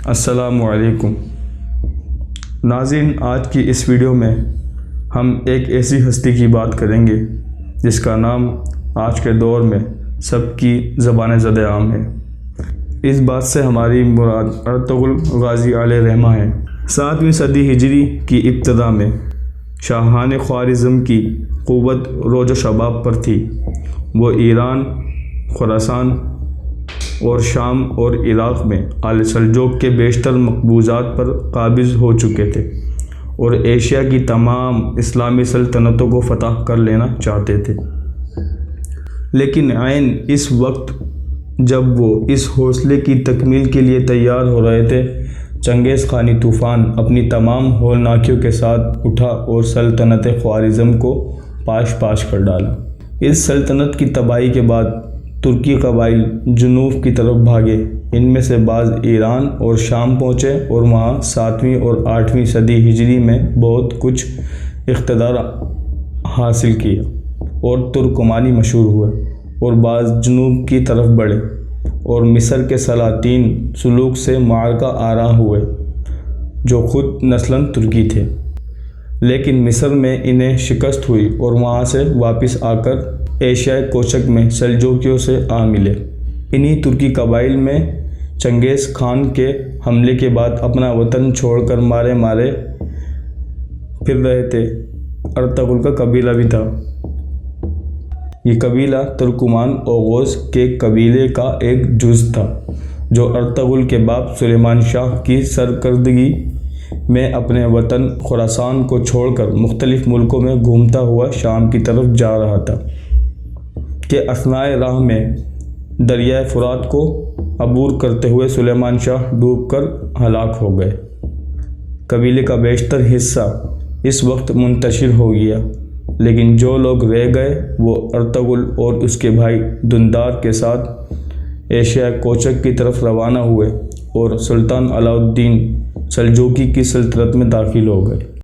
السلام علیکم ناظرین، آج کی اس ویڈیو میں ہم ایک ایسی ہستی کی بات کریں گے جس کا نام آج کے دور میں سب کی زبان زد عام ہے۔ اس بات سے ہماری مراد ارطغرل غازی علیہ رحمہ ہے۔ 7ویں صدی ہجری کی ابتدا میں شاہان خوارزم کی قوت روج و شباب پر تھی۔ وہ ایران، خراسان اور شام اور عراق میں آل سلجوق کے بیشتر مقبوضات پر قابض ہو چکے تھے اور ایشیا کی تمام اسلامی سلطنتوں کو فتح کر لینا چاہتے تھے۔ لیکن عین اس وقت جب وہ اس حوصلے کی تکمیل کے لیے تیار ہو رہے تھے، چنگیز خانی طوفان اپنی تمام ہولناکیوں کے ساتھ اٹھا اور سلطنت خوارزم کو پاش پاش کر ڈالا۔ اس سلطنت کی تباہی کے بعد ترکی قبائل جنوب کی طرف بھاگے۔ ان میں سے بعض ایران اور شام پہنچے اور وہاں 7ویں اور 8ویں صدی ہجری میں بہت کچھ اقتدار حاصل کیا اور ترکمانی مشہور ہوئے، اور بعض جنوب کی طرف بڑھے اور مصر کے سلاطین سلوک سے معرکہ آرا ہوئے جو خود نسلاً ترکی تھے۔ لیکن مصر میں انہیں شکست ہوئی اور وہاں سے واپس آ کر ایشیائے کوچک میں سلجوقیوں سے آ ملے۔ انہی ترکی قبائل میں چنگیز خان کے حملے کے بعد اپنا وطن چھوڑ کر مارے پھر رہے تھے ارطغرل کا قبیلہ بھی تھا۔ یہ قبیلہ ترکمان اوغوز کے قبیلے کا ایک جز تھا جو ارطغرل کے باپ سلیمان شاہ کی سرکردگی میں اپنے وطن خراسان کو چھوڑ کر مختلف ملکوں میں گھومتا ہوا شام کی طرف جا رہا تھا کہ اثناء راہ میں دریائے فرات کو عبور کرتے ہوئے سلیمان شاہ ڈوب کر ہلاک ہو گئے۔ قبیلے کا بیشتر حصہ اس وقت منتشر ہو گیا، لیکن جو لوگ رہ گئے وہ ارطغرل اور اس کے بھائی دندار کے ساتھ ایشیا کوچک کی طرف روانہ ہوئے اور سلطان علاء الدین سلجوقی کی سلطنت میں داخل ہو گئے۔